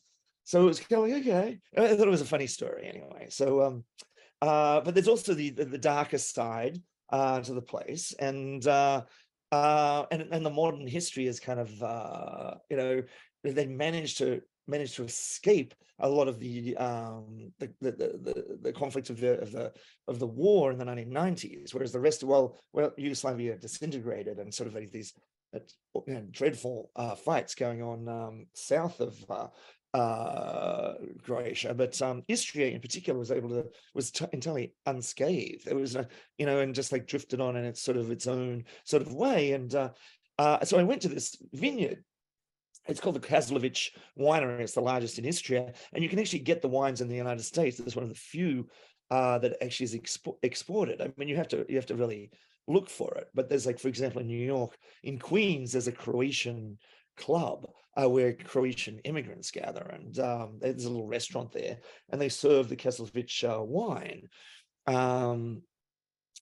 So it was kind of like, okay. I thought it was a funny story anyway. So, but there's also the darker side to the place, and the modern history is kind of, they managed to managed to escape a lot of the conflicts of the war in the 1990s, whereas the rest of Yugoslavia disintegrated, and sort of like these dreadful fights going on south of Croatia, but Istria in particular was entirely unscathed. It was and just like drifted on in its own sort of way. And so I went to this vineyard. It's called the Kazlovic Winery. It's the largest in Istria, and you can actually get the wines in the United States. It's one of the few that actually is exported. I mean, you have to really look for it. But there's, like, for example, in New York, in Queens, there's a Croatian club where Croatian immigrants gather, and there's a little restaurant there, and they serve the Kazlovic wine.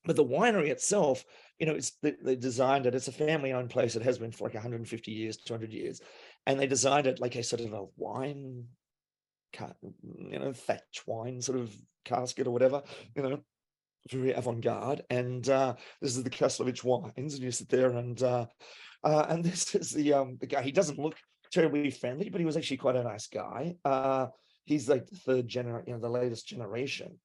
But the winery itself, they designed it. It's a family-owned place. It has been for like 150 years, 200 years. And they designed it like a sort of a wine, thatch wine sort of casket or whatever, very avant-garde. And this is the Kazlovic wines, and you sit there, and this is the guy. He doesn't look terribly friendly, but he was actually quite a nice guy. He's like the third generation, the latest generation.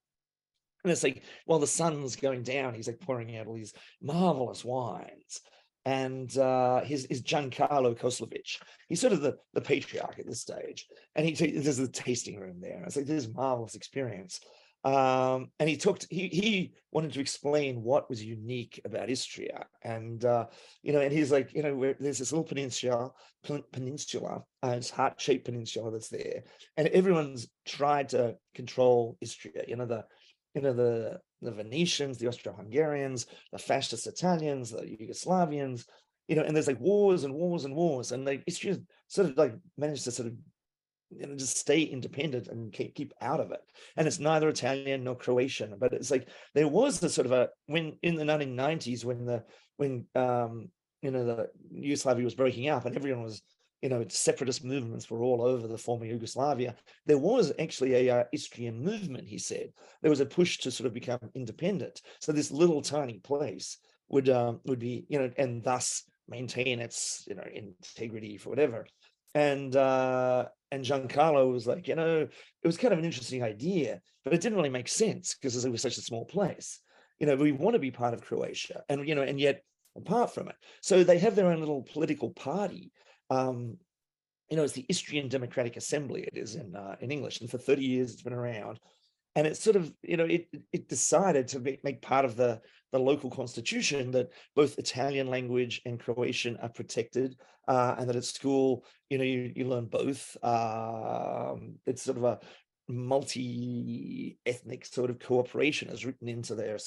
And it's like, while the sun's going down, he's like pouring out all these marvelous wines. And his Giancarlo Koslovic, he's sort of the patriarch at this stage. And there's a tasting room there. And it's like this marvelous experience. And he wanted to explain what was unique about Istria. And, and he's like, there's this little peninsula, this heart-shaped peninsula that's there. And everyone's tried to control Istria, the Venetians, the Austro-Hungarians, the Fascist Italians, the Yugoslavians, and there's like wars and wars and wars, and Istria sort of like managed to sort of just stay independent and keep out of it. And it's neither Italian nor Croatian, but it's like there was the sort of when in the 1990s when the Yugoslavia was breaking up and everyone was separatist movements were all over the former Yugoslavia. There was actually a Istrian movement, he said. There was a push to sort of become independent. So this little tiny place would be, and thus maintain its, integrity for whatever. And Giancarlo was like, it was kind of an interesting idea, but it didn't really make sense because it was such a small place. We want to be part of Croatia, and yet apart from it. So they have their own little political party. It's the Istrian Democratic Assembly, it is in English, and for 30 years it's been around, and it's sort of it decided to make part of the local constitution that both Italian language and Croatian are protected, and that at school you learn both. It's sort of a multi-ethnic sort of cooperation is written into their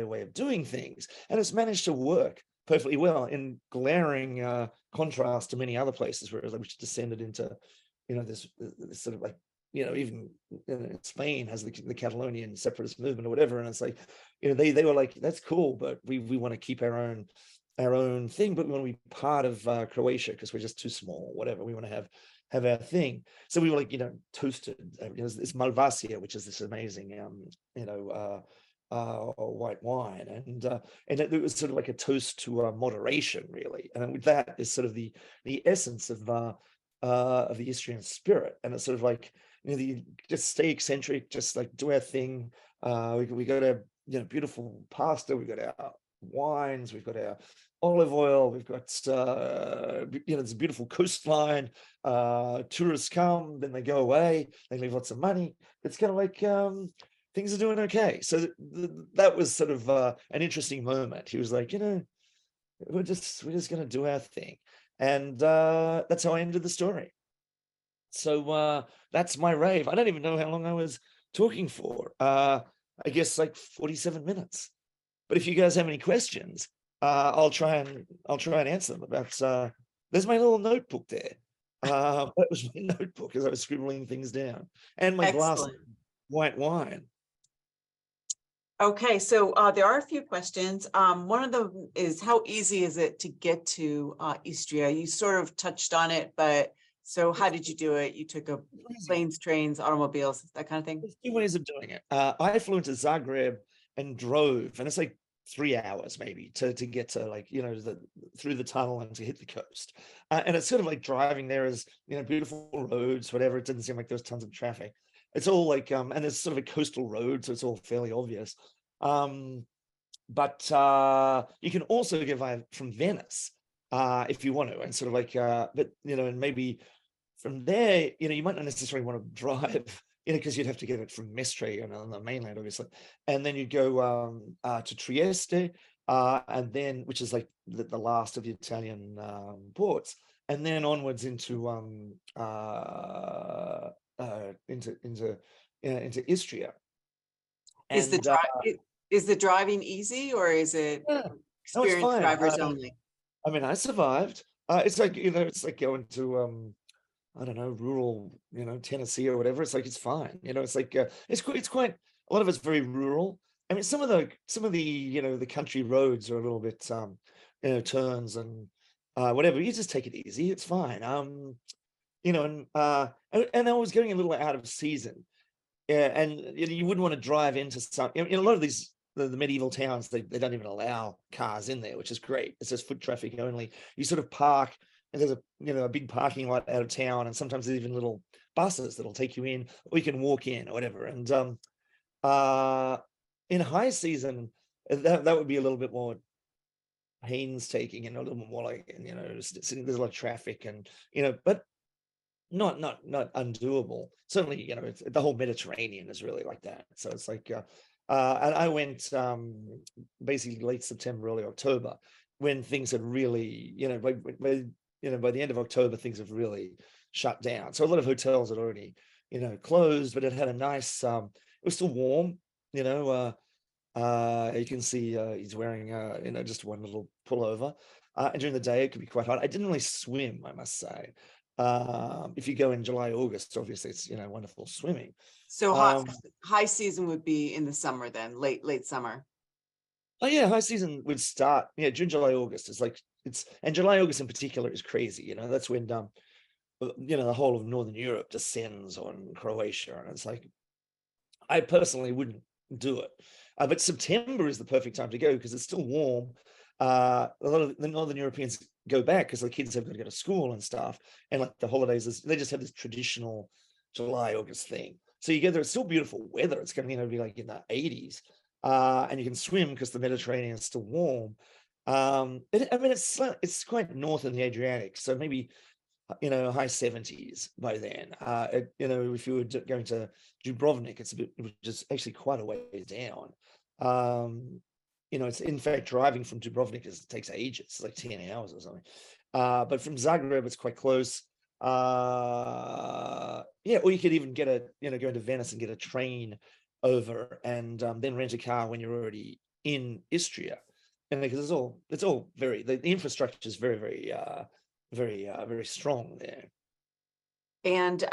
way of doing things, and it's managed to work perfectly well, in glaring contrast to many other places which descended into, this sort of like, even Spain has the Catalonian separatist movement or whatever, and it's like, they were like, that's cool, but we want to keep our own thing, but we want to be part of Croatia because we're just too small, whatever. We want to have our thing. So we were like, toasted. It's Malvasia, which is this amazing, white wine, and it was sort of like a toast to moderation, really. And with that is sort of the essence of the Istrian spirit. And it's sort of like, just stay eccentric, just like do our thing. We got our beautiful pasta, we got our wines, we've got our olive oil, we've got there's a beautiful coastline. Tourists come, then they go away, they leave lots of money. It's kind of like things are doing okay. So that was sort of an interesting moment. He was like, we're just going to do our thing. And that's how I ended the story. So that's my rave. I don't even know how long I was talking for. I guess like 47 minutes. But if you guys have any questions, I'll try and answer them. About there's my little notebook there. That was my notebook as I was scribbling things down, and my glass of white wine.
Okay, so there are a few questions. One of them is, how easy is it to get to Istria? You sort of touched on it, but so how did you do it? You took planes, trains, automobiles, that kind of thing?
There's two ways of doing it. I flew into Zagreb and drove, and it's like 3 hours maybe to get to, like, through the tunnel and to hit the coast. And it's sort of like driving there is, beautiful roads, whatever. It didn't seem like there was tons of traffic. It's all like, and it's sort of a coastal road, so it's all fairly obvious. But you can also get from Venice if you want to, and sort of like, but and maybe from there, you might not necessarily want to drive, because you'd have to get it from Mestre, on the mainland, obviously, and then you go to Trieste, and then, which is like the last of the Italian ports, and then onwards into Istria.
Is the
And
is the driving easy, or is it
yeah, no, it's
experienced
fine.
drivers only?
I mean, I survived. It's like, it's like going to I don't know, rural, Tennessee or whatever. It's like, it's fine. It's like, it's quite, a lot of it's very rural. I mean, some of the the country roads are a little bit, turns and whatever. You just take it easy. It's fine. And I was going a little out of season. Yeah, and you wouldn't want to drive into some, in a lot of these, the medieval towns, they don't even allow cars in there, which is great. It's just foot traffic only. You sort of park, and there's a big parking lot out of town, and sometimes there's even little buses that'll take you in, or you can walk in or whatever. And in high season, that would be a little bit more painstaking, and a little bit more like, there's a lot of traffic, and but not undoable. Certainly, it's, the whole Mediterranean is really like that. So it's like, and I went basically late September, early October, when things had really, by the end of October, things have really shut down. So a lot of hotels had already, closed, but it had a nice, it was still warm, you can see he's wearing, just one little pullover. And during the day, it could be quite hot. I didn't really swim, I must say. If you go in July, August, obviously it's, wonderful swimming.
So high season would be in the summer, then late summer.
Oh yeah, high season would start, June, July, August. It's like, and July, August in particular is crazy. That's when the whole of Northern Europe descends on Croatia, and it's like, I personally wouldn't do it. But September is the perfect time to go because it's still warm. A lot of the Northern Europeans go back because the kids have got to go to school and stuff, and like the holidays, they just have this traditional July, August thing. So you go there, it's still beautiful weather. It's going to be like in the 80s, and you can swim because the Mediterranean is still warm. I mean, it's quite north in the Adriatic, so maybe high 70s by then. If you were going to Dubrovnik, which is actually quite a ways down. It's, in fact, driving from Dubrovnik takes ages. It's like 10 hours or something. But from Zagreb, it's quite close. Or you could even go into Venice and get a train over, and then rent a car when you're already in Istria. And because it's all very, the infrastructure is very, very, very strong there.
And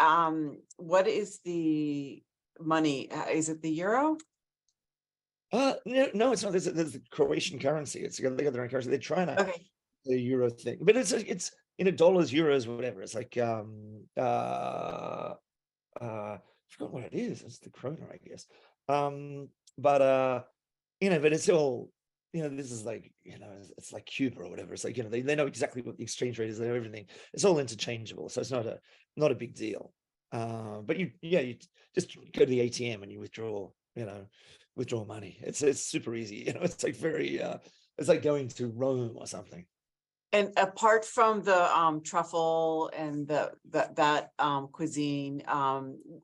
what is the money? Is it the euro?
No, it's not. There's the Croatian currency. They got their own currency. They're trying to the euro thing, but it's dollars, euros, whatever. It's like I forgot what it is. It's the kroner, I guess. But it's all, this is like, it's like Cuba or whatever. It's like, they know exactly what the exchange rate is. They know everything. It's all interchangeable, so it's not a big deal. But you just go to the ATM and you withdraw money. It's super easy. It's like very it's like going to Rome or something.
And apart from the truffle and that cuisine,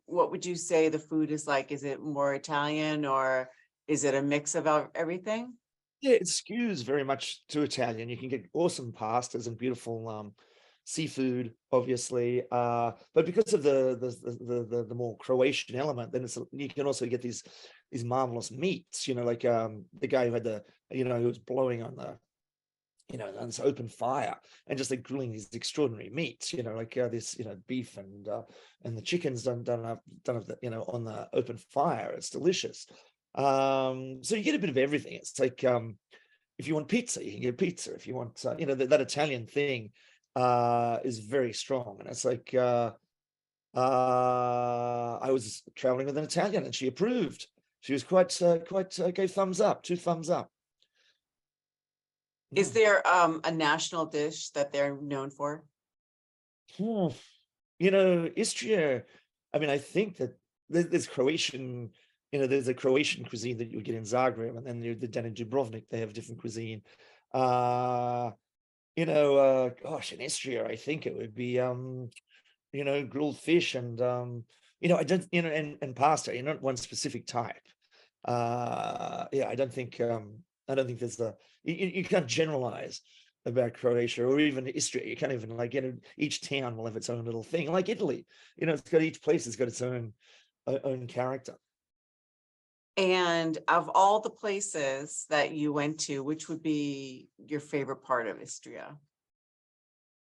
what would you say the food is like? Is it more Italian, or is it a mix of everything?
Yeah, it skews very much to Italian. You can get awesome pastas and beautiful seafood, obviously. But because of the more Croatian element, then you can also get these marvelous meats. Like the guy who had who was blowing on on this open fire and just like grilling these extraordinary meats. Like this beef and the chickens done on the open fire. It's delicious. So you get a bit of everything. It's like if you want pizza, you can get pizza. If you want that Italian thing is very strong. And it's like I was traveling with an Italian and she approved. She was quite gave thumbs up, 2 thumbs up.
Is there a national dish that they're known for?
Hmm. You know, Istria, I mean, I think that there's Croatian, you know, there's a Croatian cuisine that you get in Zagreb, and then down in Dubrovnik, they have different cuisine. Uh, gosh, in Istria, I think it would be, grilled fish and, I don't, and pasta, not one specific type. Yeah, I don't think there's you can't generalize about Croatia or even Istria. You can't even each town will have its own little thing, like Italy. Each place has got its own character.
And of all the places that you went to, which would be your favorite part of Istria?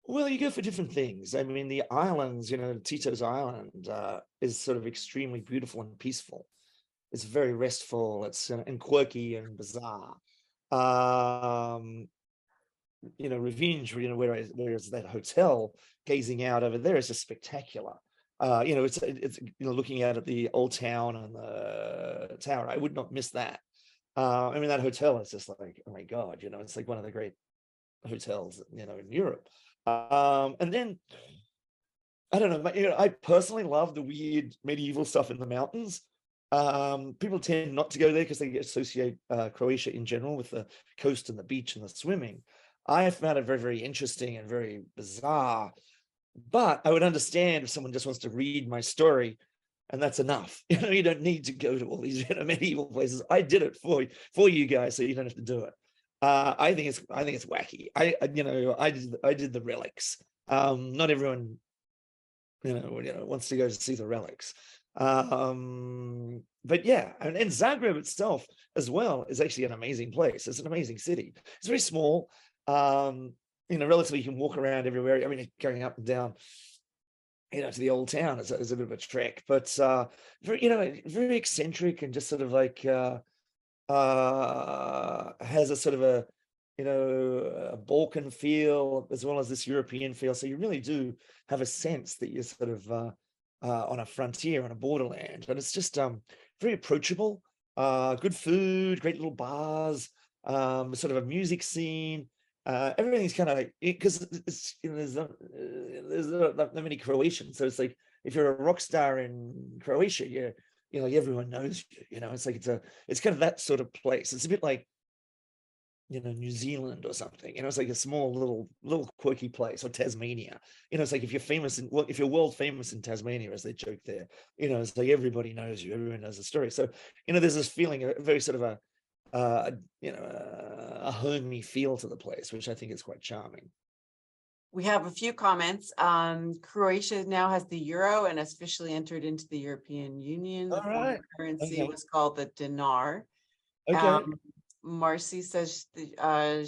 Well, you go for different things. I mean, the islands, Tito's Island is sort of extremely beautiful and peaceful. It's very restful. It's and quirky and bizarre. Revenge, whereas that hotel gazing out over there is just spectacular. It's looking out at the old town and the tower. I would not miss that. I mean, that hotel is just like, oh my God, it's like one of the great hotels, in Europe. And then I don't know, I personally love the weird medieval stuff in the mountains. People tend not to go there because they associate Croatia in general with the coast and the beach and the swimming. I found it very, very interesting and very bizarre, but I would understand if someone just wants to read my story, and that's enough. You don't need to go to all these medieval places. I did it for you guys, so you don't have to do it. I think it's wacky. I did the relics. Not everyone, wants to go to see the relics. But yeah, and Zagreb itself as well is actually an amazing place. It's an amazing city. It's very small. Relatively, you can walk around everywhere. I mean, going up and down, to the old town is a bit of a trek, but very eccentric and just sort of like has a sort of a Balkan feel as well as this European feel. So you really do have a sense that you're sort of on a frontier, on a borderland, and it's just very approachable. Good food, great little bars, sort of a music scene. Everything's kind of like, because it's there's not that many Croatians, so it's like if you're a rock star in Croatia, everyone knows you. It's like it's kind of that sort of place. It's a bit like New Zealand or something. It's like a small little quirky place, or Tasmania. It's like if you're world famous in Tasmania, as they joke there, it's like everybody knows you, everyone knows the story. So there's this feeling, a very sort of a homey feel to the place, which I think is quite charming.
We have a few comments. Croatia now has the euro and has officially entered into the European Union. The former currency was called the dinar.
Okay.
Marcy says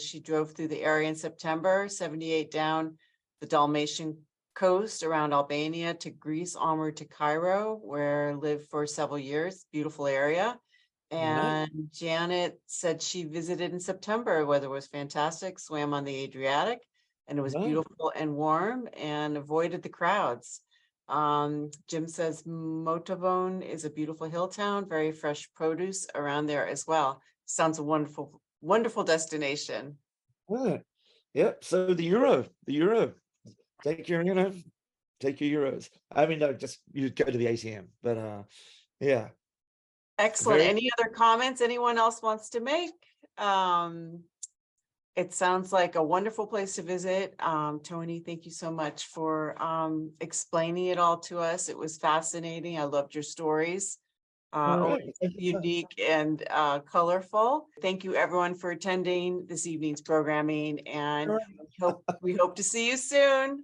she drove through the area in September, 78 down the Dalmatian coast around Albania to Greece, onward to Cairo, where lived for several years. Beautiful area. And Janet said she visited in September. Weather was fantastic, swam on the Adriatic, and it was beautiful and warm, and avoided the crowds. Jim says Motovone is a beautiful hill town, very fresh produce around there as well. Sounds a wonderful, wonderful destination.
Yep. So the euro, take your euros. I mean, no, just you go to the ATM, but yeah.
Excellent. Any other comments anyone else wants to make? It sounds like a wonderful place to visit. Tony, thank you so much for explaining it all to us. It was fascinating. I loved your stories. Unique and colorful. Thank you everyone for attending this evening's programming, and we hope to see you soon.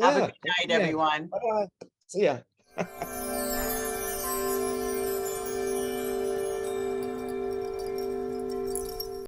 Have a good night, everyone.
Bye-bye. See ya.